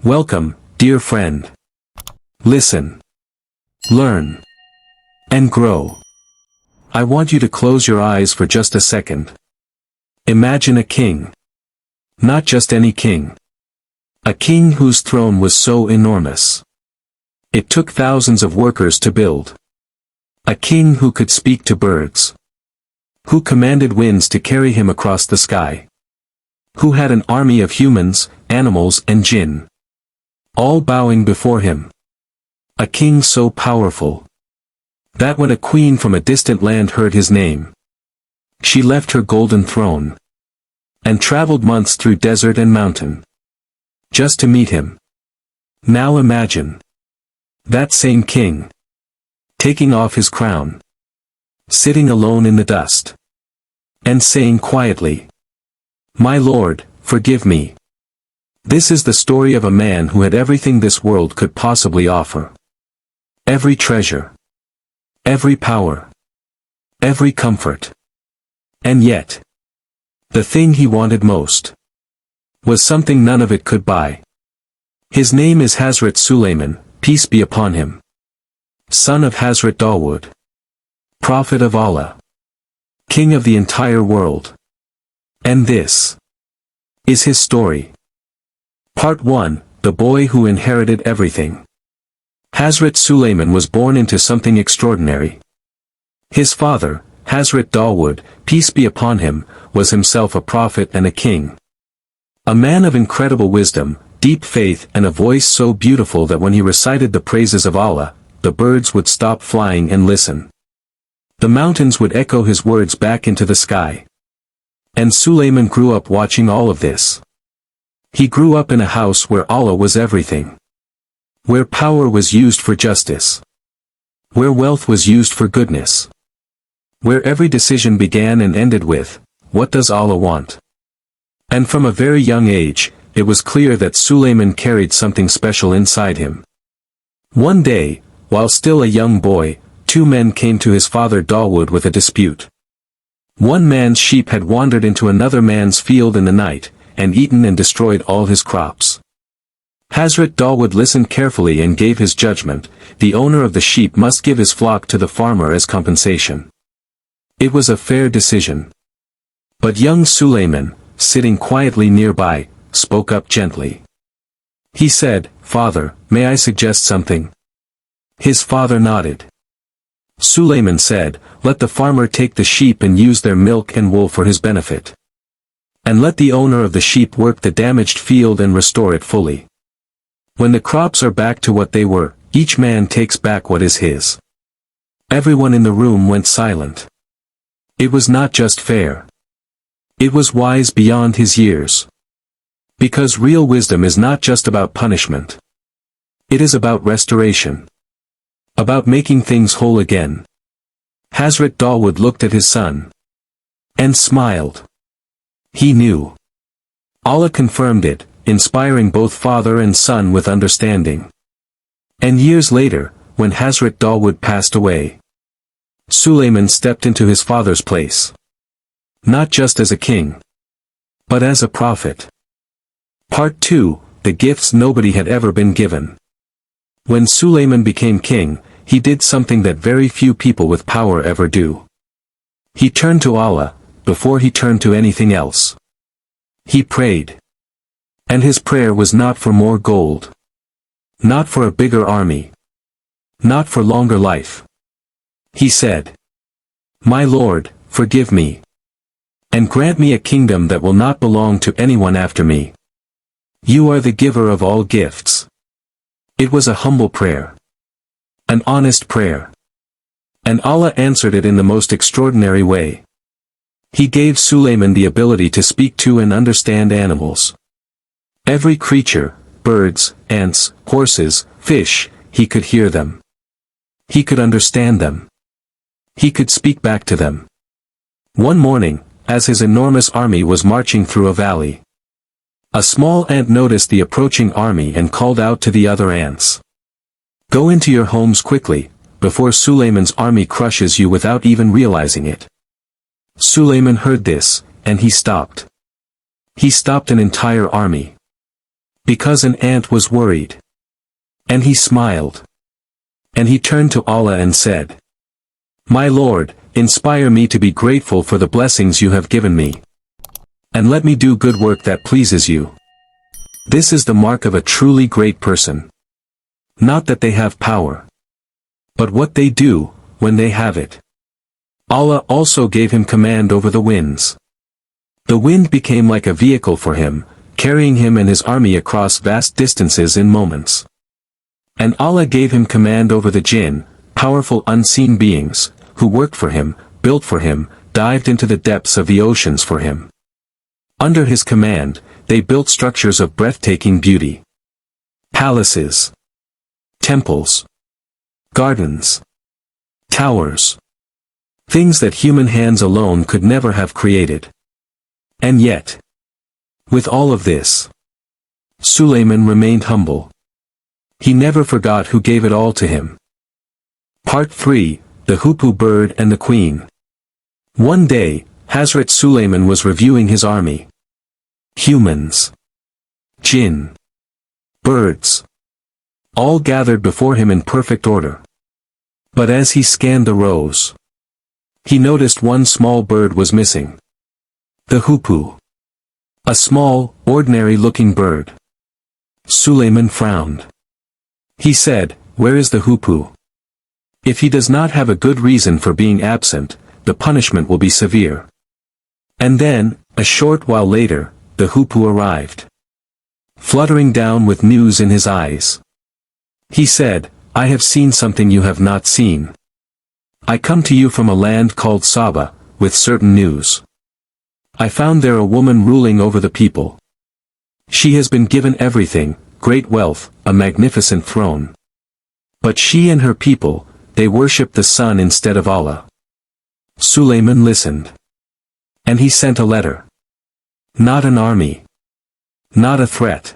Welcome, dear friend. Listen, learn, and grow. I want you to close your eyes for just a second. Imagine a king. Not just any king. A king whose throne was so enormous. It took thousands of workers to build. A king who could speak to birds. Who commanded winds to carry him across the sky. Who had an army of humans, animals and jinn. All bowing before him. A king so powerful that when a queen from a distant land heard his name, she left her golden throne and traveled months through desert and mountain just to meet him. Now imagine that same king taking off his crown, sitting alone in the dust, and saying quietly, "My Lord, forgive me." This is the story of a man who had everything this world could possibly offer. Every treasure. Every power. Every comfort. And yet, the thing he wanted most was something none of it could buy. His name is Hazrat Sulaiman, peace be upon him. Son of Hazrat Dawood. Prophet of Allah. King of the entire world. And this is his story. Part 1, The Boy Who Inherited Everything. Hazrat Sulaiman was born into something extraordinary. His father, Hazrat Dawood, peace be upon him, was himself a prophet and a king. A man of incredible wisdom, deep faith and a voice so beautiful that when he recited the praises of Allah, the birds would stop flying and listen. The mountains would echo his words back into the sky. And Sulaiman grew up watching all of this. He grew up in a house where Allah was everything. Where power was used for justice. Where wealth was used for goodness. Where every decision began and ended with, "What does Allah want?" And from a very young age, it was clear that Sulaiman carried something special inside him. One day, while still a young boy, two men came to his father Dawood with a dispute. One man's sheep had wandered into another man's field in the night, and eaten and destroyed all his crops. Hazrat Dawood listened carefully and gave his judgment: the owner of the sheep must give his flock to the farmer as compensation. It was a fair decision. But young Sulaiman, sitting quietly nearby, spoke up gently. He said, "Father, may I suggest something?" His father nodded. Sulaiman said, "Let the farmer take the sheep and use their milk and wool for his benefit. And let the owner of the sheep work the damaged field and restore it fully. When the crops are back to what they were, each man takes back what is his." Everyone in the room went silent. It was not just fair. It was wise beyond his years. Because real wisdom is not just about punishment. It is about restoration. About making things whole again. Hazrat Dawood looked at his son. And smiled. He knew. Allah confirmed it, inspiring both father and son with understanding. And years later, when Hazrat Dawood passed away, Sulaiman stepped into his father's place. Not just as a king, but as a prophet. Part 2, The Gifts Nobody Had Ever Been Given. When Sulaiman became king, he did something that very few people with power ever do. He turned to Allah, before he turned to anything else. He prayed. And his prayer was not for more gold. Not for a bigger army. Not for longer life. He said, "My Lord, forgive me. And grant me a kingdom that will not belong to anyone after me. You are the giver of all gifts." It was a humble prayer. An honest prayer. And Allah answered it in the most extraordinary way. He gave Sulaiman the ability to speak to and understand animals. Every creature, birds, ants, horses, fish, he could hear them. He could understand them. He could speak back to them. One morning, as his enormous army was marching through a valley, a small ant noticed the approaching army and called out to the other ants, "Go into your homes quickly, before Sulaiman's army crushes you without even realizing it." Sulaiman heard this, and he stopped. He stopped an entire army. because an ant was worried. And he smiled. And he turned to Allah and said, "My Lord, inspire me to be grateful for the blessings you have given me. And let me do good work that pleases you." This is the mark of a truly great person. Not that they have power, but what they do, when they have it. Allah also gave him command over the winds. The wind became like a vehicle for him, carrying him and his army across vast distances in moments. And Allah gave him command over the jinn, powerful unseen beings, who worked for him, built for him, dived into the depths of the oceans for him. Under his command, they built structures of breathtaking beauty. Palaces, temples, gardens, towers. Things that human hands alone could never have created. And yet, with all of this, Sulaiman remained humble. He never forgot who gave it all to him. Part 3, The Hoopoe Bird and the Queen. One day, Hazrat Sulaiman was reviewing his army. Humans, jinn, birds, all gathered before him in perfect order. But as he scanned the rows, he noticed one small bird was missing. The hoopoe. A small, ordinary-looking bird. Sulaiman frowned. He said, "Where is the hoopoe? If he does not have a good reason for being absent, the punishment will be severe." And then, a short while later, the hoopoe arrived. Fluttering down with news in his eyes. He said, "I have seen something you have not seen. I come to you from a land called Saba, with certain news. I found there a woman ruling over the people. She has been given everything, great wealth, a magnificent throne. But she and her people, they worship the sun instead of Allah." Sulaiman listened. And he sent a letter. Not an army. Not a threat.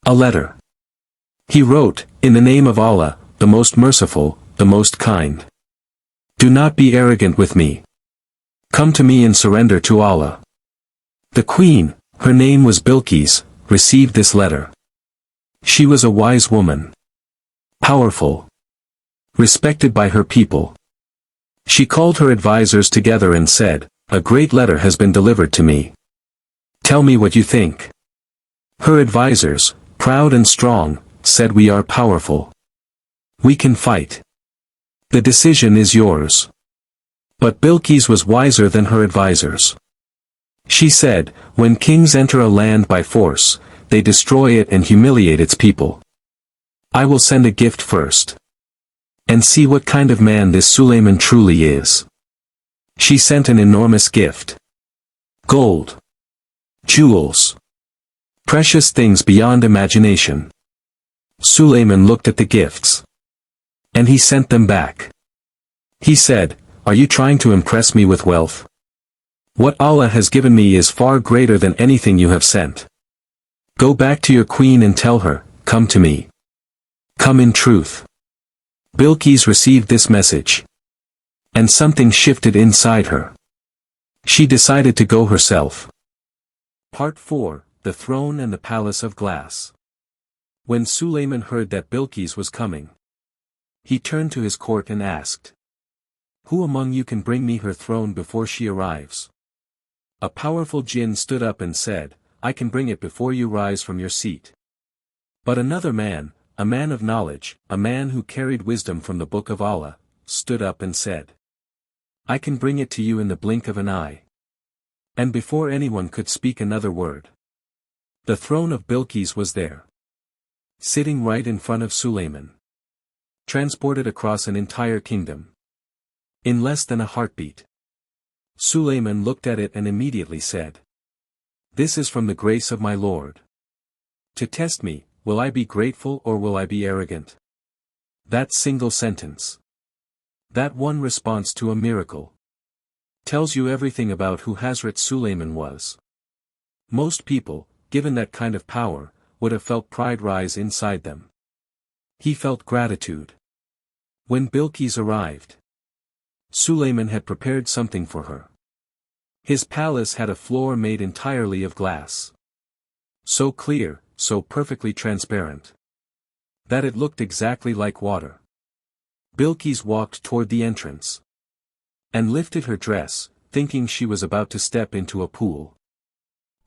A letter. He wrote, "In the name of Allah, the most merciful, the most kind. Do not be arrogant with me. Come to me and surrender to Allah." The queen, her name was Bilqis, received this letter. She was a wise woman. Powerful. Respected by her people. She called her advisors together and said, "A great letter has been delivered to me. Tell me what you think." Her advisors, proud and strong, said, "We are powerful. We can fight. The decision is yours." But Bilqis was wiser than her advisors. She said, "When kings enter a land by force, they destroy it and humiliate its people. I will send a gift first. And see what kind of man this Sulaiman truly is." She sent an enormous gift. Gold. Jewels. Precious things beyond imagination. Sulaiman looked at the gifts. And he sent them back. He said, "Are you trying to impress me with wealth? What Allah has given me is far greater than anything you have sent. Go back to your queen and tell her, 'Come to me. Come in truth.'" Bilqis received this message. And something shifted inside her. She decided to go herself. Part 4, The Throne and the Palace of Glass. When Sulaiman heard that Bilqis was coming, he turned to his court and asked, "Who among you can bring me her throne before she arrives?" A powerful jinn stood up and said, "I can bring it before you rise from your seat." But another man, a man of knowledge, a man who carried wisdom from the book of Allah, stood up and said, "I can bring it to you in the blink of an eye." And before anyone could speak another word, the throne of Bilqis was there. Sitting right in front of Sulaiman. Transported across an entire kingdom. In less than a heartbeat. Sulaiman looked at it and immediately said, "This is from the grace of my Lord. To test me, will I be grateful or will I be arrogant?" That single sentence. That one response to a miracle. Tells you everything about who Hazrat Sulaiman was. Most people, given that kind of power, would have felt pride rise inside them. He felt gratitude. When Bilqis arrived, Sulaiman had prepared something for her. His palace had a floor made entirely of glass. So clear, so perfectly transparent that it looked exactly like water. Bilqis walked toward the entrance and lifted her dress, thinking she was about to step into a pool.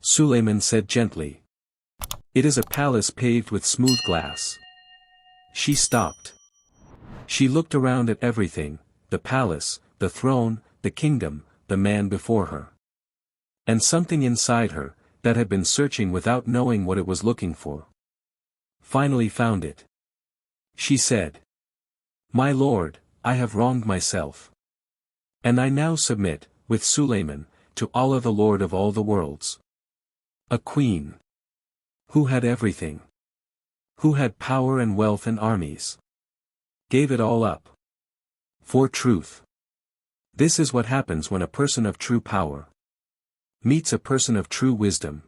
Sulaiman said gently, "It is a palace paved with smooth glass." She stopped. She looked around at everything, the palace, the throne, the kingdom, the man before her. And something inside her, that had been searching without knowing what it was looking for, finally found it. She said, "My lord, I have wronged myself. And I now submit, with Sulaiman, to Allah the Lord of all the worlds." A queen who had everything, who had power and wealth and armies, gave it all up for truth. This is what happens when a person of true power meets a person of true wisdom.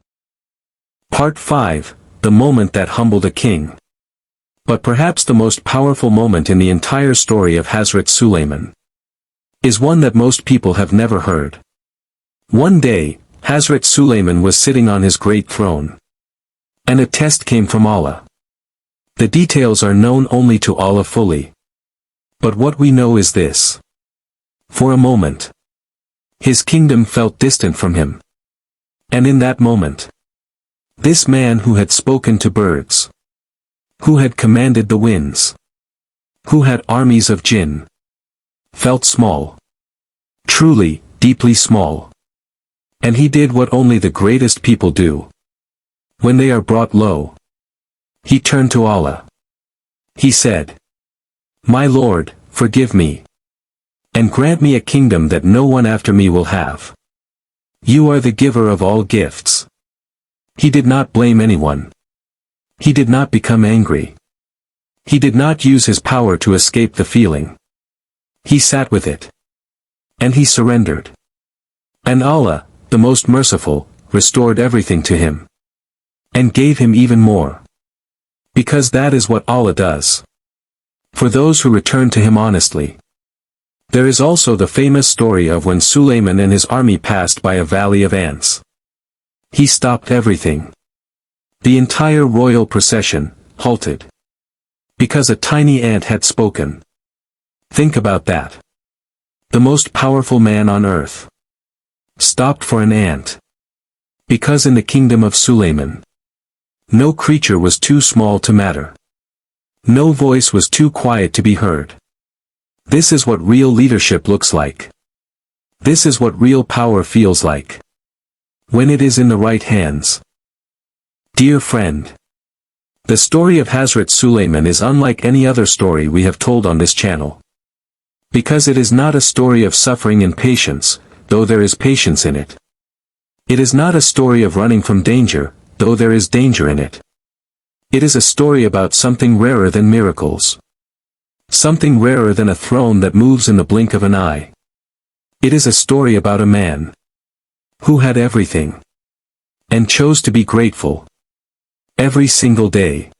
Part 5, The Moment That Humbled a King. But perhaps the most powerful moment in the entire story of Hazrat Sulaiman is one that most people have never heard. One day, Hazrat Sulaiman was sitting on his great throne, and a test came from Allah. The details are known only to Allah fully. But what we know is this. For a moment, his kingdom felt distant from him. And in that moment, this man who had spoken to birds, who had commanded the winds, who had armies of jinn, felt small. Truly, deeply small. And he did what only the greatest people do. When they are brought low, he turned to Allah. He said, "My Lord, forgive me. And grant me a kingdom that no one after me will have. You are the giver of all gifts." He did not blame anyone. He did not become angry. He did not use his power to escape the feeling. He sat with it. And he surrendered. And Allah, the most merciful, restored everything to him. And gave him even more. Because that is what Allah does for those who return to him honestly. There is also the famous story of when Sulaiman and his army passed by a valley of ants. He stopped everything. The entire royal procession halted. Because a tiny ant had spoken. Think about that. The most powerful man on earth stopped for an ant. Because in the kingdom of Sulaiman, no creature was too small to matter. No voice was too quiet to be heard. This is what real leadership looks like. This is what real power feels like, when it is in the right hands. Dear friend, the story of Hazrat Sulaiman is unlike any other story we have told on this channel. Because it is not a story of suffering and patience, though there is patience in it. It is not a story of running from danger, though there is danger in it. It is a story about something rarer than miracles. Something rarer than a throne that moves in the blink of an eye. It is a story about a man who had everything and chose to be grateful. Every single day.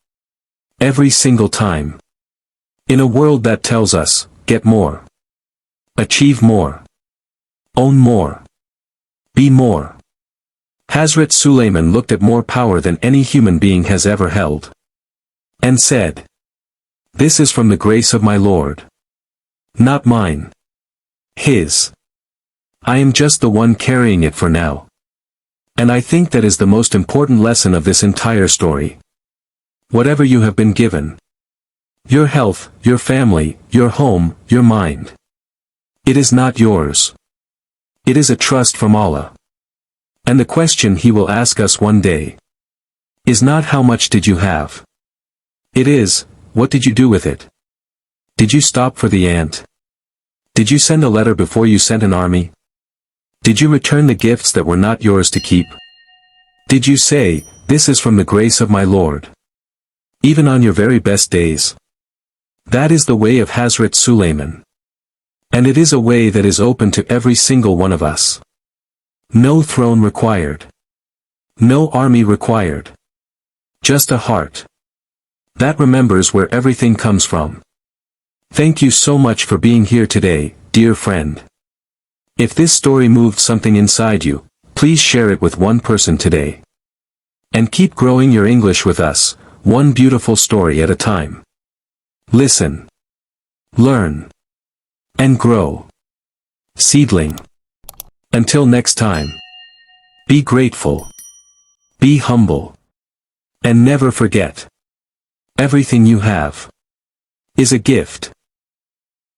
Every single time. In a world that tells us, get more. Achieve more. Own more. Be more. Hazrat Sulaiman looked at more power than any human being has ever held. And said, "This is from the grace of my Lord. Not mine. His. I am just the one carrying it for now." And I think that is the most important lesson of this entire story. Whatever you have been given. Your health, your family, your home, your mind. It is not yours. It is a trust from Allah. And the question He will ask us one day is not how much did you have. It is, what did you do with it? Did you stop for the ant? Did you send a letter before you sent an army? Did you return the gifts that were not yours to keep? Did you say, "This is from the grace of my Lord"? Even on your very best days. That is the way of Hazrat Sulaiman. And it is a way that is open to every single one of us. No throne required. No army required. Just a heart that remembers where everything comes from. Thank you so much for being here today, dear friend. If this story moved something inside you, please share it with one person today. And keep growing your English with us, one beautiful story at a time. Listen. Learn. And grow. Seedling. Until next time. Be grateful. Be humble. And never forget. Everything you have is a gift.